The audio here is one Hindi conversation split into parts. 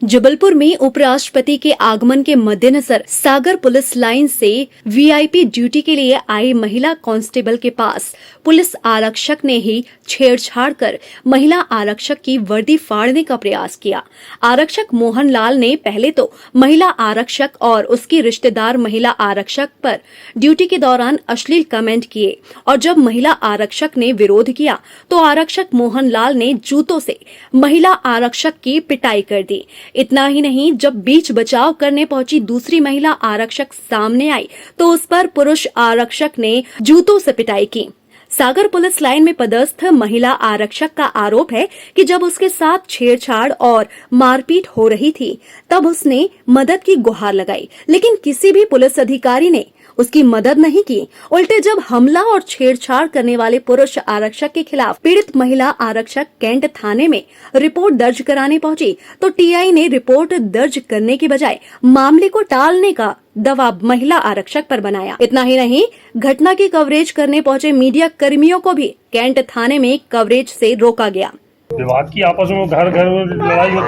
जबलपुर में उपराष्ट्रपति के आगमन के मद्देनजर सागर पुलिस लाइन से वीआईपी ड्यूटी के लिए आई महिला कांस्टेबल के पास पुलिस आरक्षक ने ही छेड़छाड़ कर महिला आरक्षक की वर्दी फाड़ने का प्रयास किया। आरक्षक मोहन लाल ने पहले तो महिला आरक्षक और उसकी रिश्तेदार महिला आरक्षक पर ड्यूटी के दौरान अश्लील कमेंट किए और जब महिला आरक्षक ने विरोध किया तो आरक्षक मोहन लाल ने जूतों से महिला आरक्षक की पिटाई कर दी। इतना ही नहीं, जब बीच बचाव करने पहुंची दूसरी महिला आरक्षक सामने आई तो उस पर पुरुष आरक्षक ने जूतों से पिटाई की। सागर पुलिस लाइन में पदस्थ महिला आरक्षक का आरोप है कि जब उसके साथ छेड़छाड़ और मारपीट हो रही थी तब उसने मदद की गुहार लगाई, लेकिन किसी भी पुलिस अधिकारी ने उसकी मदद नहीं की। उल्टे जब हमला और छेड़छाड़ करने वाले पुरुष आरक्षक के खिलाफ पीड़ित महिला आरक्षक कैंट थाने में रिपोर्ट दर्ज कराने पहुंची तो टीआई ने रिपोर्ट दर्ज करने के बजाय मामले को टालने का दबाव महिला आरक्षक पर बनाया। इतना ही नहीं, घटना की कवरेज करने पहुंचे मीडिया कर्मियों को भी कैंट थाने में कवरेज से रोका गया। विवाद की आपस में घर घर लड़ाई होती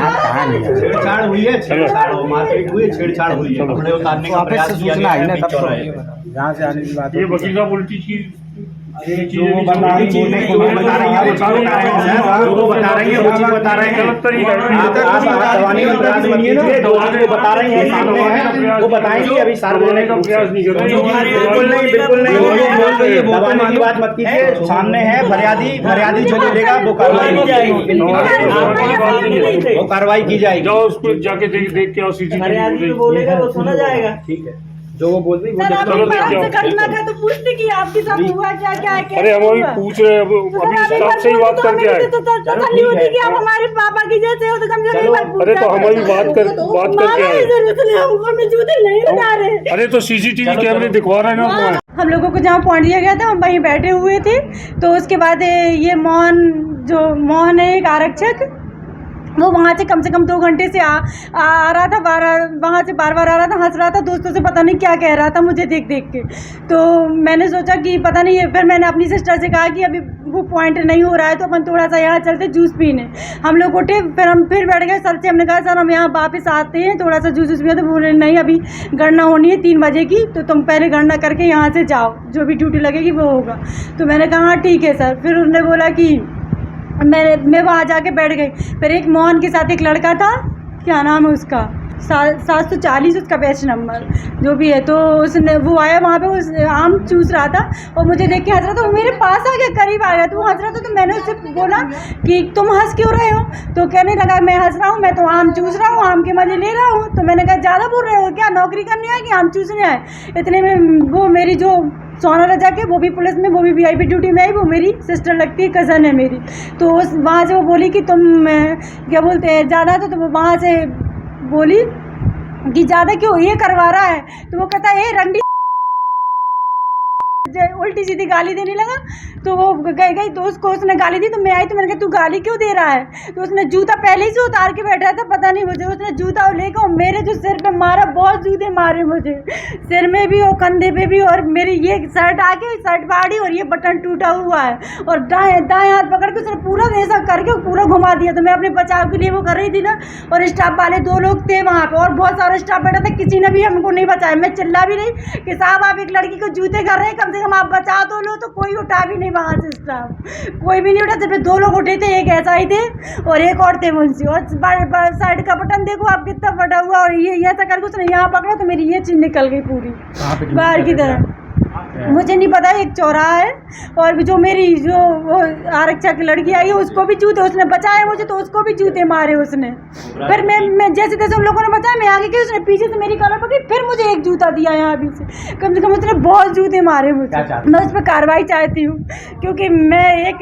छेड़छाड़ हुई है, मारपीट हुई है, छेड़छाड़ हुई है, हमने उतारने का प्रयास किया गया है, जहाँ से आने की बात ये वकील साहब उल्टी चीज वो बता रही है, वो बता रही है, वो बता रही है, वो चीज बता रहे हैं, गलत तरीका दवाने का प्रयास मत कीजिए, वो बता रही है, सामने है, वो बताएंगे अभी सार्वजनिक का प्रयास नहीं कर रहे। बिल्कुल नहीं, बिल्कुल नहीं, दबाने की बात मत कीजिए, सामने है, फरियादी जो बोलेगा वो कार्रवाई की जाएगी, वो कार्रवाई की जाएगी। जाओ उसको जाके देख के आओ, सीसीटीवी बोलेगा तो सुना जाएगा। ठीक है, जो वो बोल रही सर, आपसे घटना का तो पूछते कि आपके साथ हुआ क्या क्या है। अरे हम अभी पूछ रहे हैं, अभी स्टाफ से ही बात करके आए। तो तसल्ली होती कि आप हमारे पापा की जैसे हो तो कम से कम। अरे तो हम अभी बात करके आए। हमको में जूते नहीं लगा रहे। अरे तो सीसीटीवी कैमरे दिखवा रहे हैं ना। हम लोगों को जहाँ पहुँच दिया गया था हम वहीं बैठे हुए थे, तो उसके बाद ये मोहन है एक आरक्षक, वो वहाँ से कम 2 घंटे से आ रहा था, वहाँ से बार आ रहा था, हंस रहा था, दोस्तों से पता नहीं क्या कह रहा था मुझे देख के। तो मैंने सोचा कि पता नहीं है, फिर मैंने अपनी सिस्टर से कहा कि अभी वो पॉइंट नहीं हो रहा है तो अपन थोड़ा सा यहाँ चलते जूस पीने। हम लोग उठे, फिर हम फिर बैठ गए। सर से हमने कहा सर हम यहाँ वापस आते हैं, थोड़ा सा जूस पिए। तो बोले नहीं, अभी गणना होनी है 3 बजे की, तो तुम पहले गणना करके यहाँ से जाओ, जो भी ड्यूटी लगेगी वो होगा। तो मैंने कहा हाँ ठीक है सर। फिर उन्होंने बोला कि मैं वहाँ जाके बैठ गई। फिर एक मोहन के साथ एक लड़का था, क्या नाम है उसका, 740 उसका बैच नंबर जो भी है, तो उसने वो आया वहाँ पे, उस आम चूस रहा था और मुझे देख के हंस रहा था। वो मेरे पास आ गया, करीब आ गया, तो वो हंस रहा था। तो मैंने उससे बोला कि तुम हंस क्यों रहे हो? तो कहने लगा मैं हंस रहा हूँ, मैं तो आम चूस रहा हूँ, आम के मजे ले रहा हूँ। तो मैंने कहा ज़्यादा बोल रहे हो क्या, नौकरी करने आए कि आम चूसने आए? इतने में वो मेरी जो सोना रजा के, वो भी पुलिस में, वो भी वीआईपी ड्यूटी में आई, वो मेरी सिस्टर लगती है, कज़न है मेरी। तो वहाँ से वो बोली कि तुम क्या बोलते हैं ज़्यादा, तो वहाँ से बोली कि ज़्यादा क्यों ये करवा रहा है? तो वो कहता है रंडी, उल्टी सीधी गाली देने लगा। तो वो गई तो उसने गाली दी। तो मैं आई तो मैंने कहा तू गाली क्यों दे रहा है? तो उसने जूता पहले ही से उतार के बैठा था, पता नहीं मुझे, उसने जूता लेकर मेरे जो सिर पे मारा, बहुत जूते मारे मुझे, सिर में भी और कंधे पे भी, और मेरी ये शर्ट आके शर्ट फाड़ी और ये बटन टूटा हुआ है, और दाएं हाथ पकड़ के उसने पूरा ऐसा करके पूरा घुमा दिया। तो मैं अपने बचाव के लिए वो कर रही थी ना, और स्टाफ वाले 2 लोग थे वहाँ पे और बहुत सारा स्टाफ बैठा था, किसी ने भी हमको नहीं बचाया। मैं चिल्ला भी नहीं कि साहब आप एक लड़की को जूते कर रहे हैं, कम से कम आप बचा तो लो। तो कोई उठा भी नहीं वहाँ से, स्टाफ कोई भी नहीं उठा। सिर्फ 2 लोग उठे थे, एक ऐसा ही थे और एक और थे मुंशी। और साइड का बटन देखो आप कितना फटा हुआ, और ये ऐसा करके उसने यहाँ पकड़ा तो मेरी ये चीज निकल गई पूरी बाहर की तरफ। मुझे नहीं पता, एक चौराहा है, और जो मेरी जो वो आरक्षक लड़की आई है उसको भी जूते, उसने बचाया मुझे तो उसको भी जूते मारे उसने। फिर मैं जैसे तैसे उन लोगों ने बचाया, मैं आगे गई, उसने पीछे से मेरी कॉलर पकड़ी, फिर मुझे एक जूता दिया यहाँ भी से कम उसने बहुत जूते मारे मुझे। मैं उस पर कार्रवाई चाहती हूँ, क्योंकि मैं एक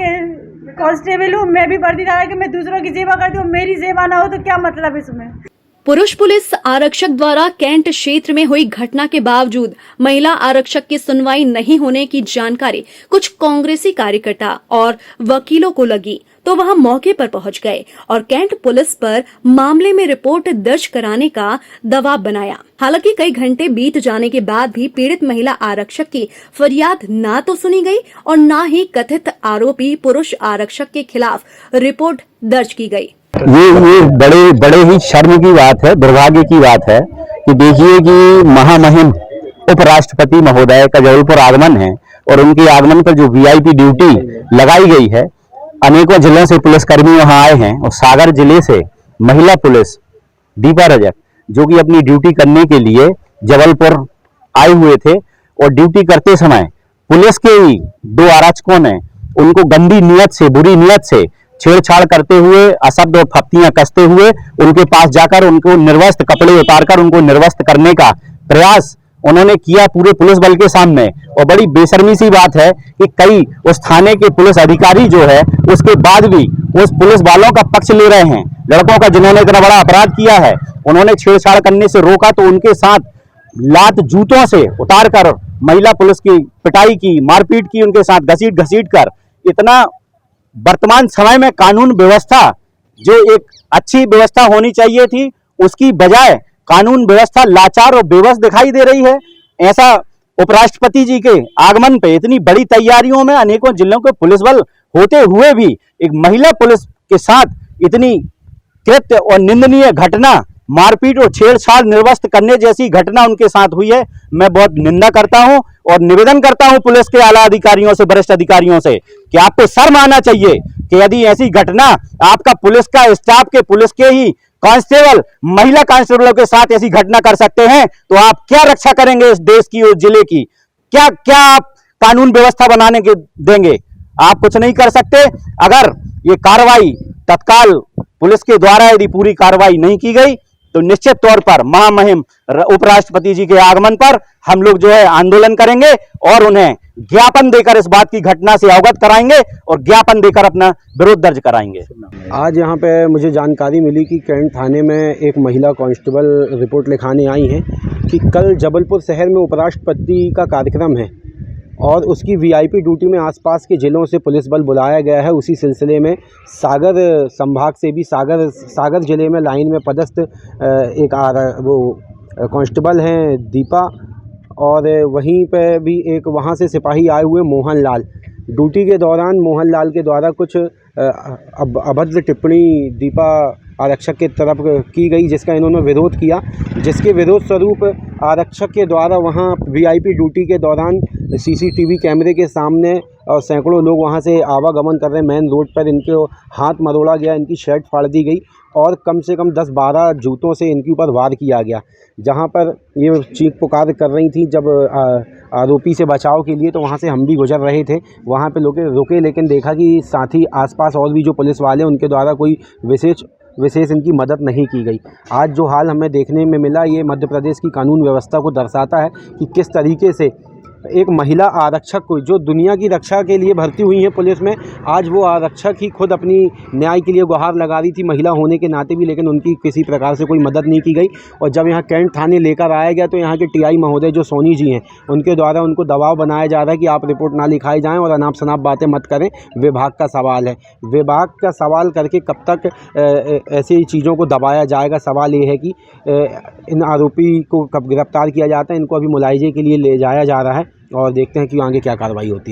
कांस्टेबल हूँ, मैं भी वर्दीदार कि मैं दूसरों की सेवा करती हूँ, मेरी सेवा ना हो तो क्या मतलब इसमें। पुरुष पुलिस आरक्षक द्वारा कैंट क्षेत्र में हुई घटना के बावजूद महिला आरक्षक की सुनवाई नहीं होने की जानकारी कुछ कांग्रेसी कार्यकर्ता और वकीलों को लगी तो वहां मौके पर पहुंच गए और कैंट पुलिस पर मामले में रिपोर्ट दर्ज कराने का दबाव बनाया। हालांकि कई घंटे बीत जाने के बाद भी पीड़ित महिला आरक्षक की फरियाद ना तो सुनी गई और न ही कथित आरोपी पुरुष आरक्षक के खिलाफ रिपोर्ट दर्ज की गई। ये बड़े बड़े ही शर्म की बात है, दुर्भाग्य की बात है कि देखिए कि महामहिम उपराष्ट्रपति महोदय का जबलपुर आगमन है और उनके आगमन पर जो वीआईपी ड्यूटी लगाई गई है, अनेकों जिलों से पुलिसकर्मी वहां आए हैं और सागर जिले से महिला पुलिस दीपा रजक जो कि अपनी ड्यूटी करने के लिए जबलपुर आए हुए थे और ड्यूटी करते समय पुलिस के ही दो आरक्षकों ने उनको गंदी नीयत से, बुरी नीयत से छेड़छाड़ करते हुए, अशब्द और फप्तियां कसते हुए उनके पास जाकर उनको निर्वस्त्र, कपड़े उतारकर उनको निर्वस्त्र करने का प्रयास उन्होंने किया पूरे पुलिस बल के सामने। और बड़ी बेशर्मी सी बात है कि कई उस थाने के पुलिस अधिकारी जो है उसके बाद भी उस पुलिस वालों का पक्ष ले रहे हैं। लड़कों का जिन्होंने इतना बड़ा अपराध किया है, उन्होंने छेड़छाड़ करने से रोका तो उनके साथ लात जूतों से उतारकर महिला पुलिस की पिटाई की, मारपीट की, उनके साथ घसीट घसीट कर। इतना वर्तमान समय में कानून व्यवस्था जो एक अच्छी व्यवस्था होनी चाहिए थी, उसकी बजाय कानून व्यवस्था लाचार और बेबस दिखाई दे रही है। ऐसा उपराष्ट्रपति जी के आगमन पे इतनी बड़ी तैयारियों में अनेकों जिलों के पुलिस बल होते हुए भी एक महिला पुलिस के साथ इतनी कृत्य और निंदनीय घटना, मारपीट और छेड़छाड़, निर्वस्त्र करने जैसी घटना उनके साथ हुई है। मैं बहुत निंदा करता हूं और निवेदन करता हूं पुलिस के आला अधिकारियों से, वरिष्ठ अधिकारियों से कि आपको शर्म आना चाहिए कि यदि ऐसी घटना आपका पुलिस का स्टाफ के, पुलिस के ही कांस्टेबल, महिला कांस्टेबलों के साथ ऐसी घटना कर सकते हैं तो आप क्या रक्षा करेंगे इस देश की और जिले की? क्या क्या आप कानून व्यवस्था बनाने के देंगे? आप कुछ नहीं कर सकते। अगर ये कार्रवाई तत्काल पुलिस के द्वारा यदि पूरी कार्रवाई नहीं की गई तो निश्चित तौर पर महामहिम उपराष्ट्रपति जी के आगमन पर हम लोग जो है आंदोलन करेंगे और उन्हें ज्ञापन देकर इस बात की घटना से अवगत कराएंगे और ज्ञापन देकर अपना विरोध दर्ज कराएंगे। आज यहाँ पे मुझे जानकारी मिली कि कैंट थाने में एक महिला कांस्टेबल रिपोर्ट लिखाने आई हैं कि कल जबलपुर शहर में उपराष्ट्रपति का कार्यक्रम है और उसकी वीआईपी ड्यूटी में आसपास के ज़िलों से पुलिस बल बुलाया गया है। उसी सिलसिले में सागर संभाग से भी सागर ज़िले में लाइन में पदस्थ एक वो कांस्टेबल हैं दीपा, और वहीं पे भी एक वहाँ से सिपाही आए हुए मोहन लाल। ड्यूटी के दौरान मोहन लाल के द्वारा कुछ अभद्र टिप्पणी दीपा आरक्षक की तरफ की गई, जिसका इन्होंने विरोध किया, जिसके विरोध स्वरूप आरक्षक के द्वारा वहां वीआईपी ड्यूटी के दौरान सीसीटीवी कैमरे के सामने और सैकड़ों लोग वहां से आवागमन कर रहे मेन रोड पर इनके हाथ मरोड़ा गया, इनकी शर्ट फाड़ दी गई और कम से कम 10-12 जूतों से इनके ऊपर वार किया गया। जहां पर ये चीख पुकार कर रही थी जब आरोपी से बचाव के लिए, तो वहां से हम भी गुजर रहे थे। वहां पे लोग रुके, लेकिन देखा कि साथ ही आसपास और भी जो पुलिस वाले उनके द्वारा कोई विशेष इनकी मदद नहीं की गई। आज जो हाल हमें देखने में मिला, ये मध्य प्रदेश की कानून व्यवस्था को दर्शाता है कि किस तरीके से एक महिला आरक्षक को, जो दुनिया की रक्षा के लिए भर्ती हुई है पुलिस में, आज वो आरक्षक ही खुद अपनी न्याय के लिए गुहार लगा रही थी महिला होने के नाते भी, लेकिन उनकी किसी प्रकार से कोई मदद नहीं की गई। और जब यहाँ कैंट थाने लेकर आया गया तो यहाँ के टीआई महोदय जो सोनी जी हैं, उनके द्वारा उनको दबाव बनाया जा रहा है कि आप रिपोर्ट ना लिखाई जाएँ और अनाप शनाप बातें मत करें। विभाग का सवाल है, विभाग का सवाल करके कब तक ऐसी चीज़ों को दबाया जाएगा? सवाल ये है कि इन आरोपी को कब गिरफ्तार किया जाता है। इनको अभी मुलायजे के लिए ले जाया जा रहा है और देखते हैं कि आगे क्या कार्रवाई होती है।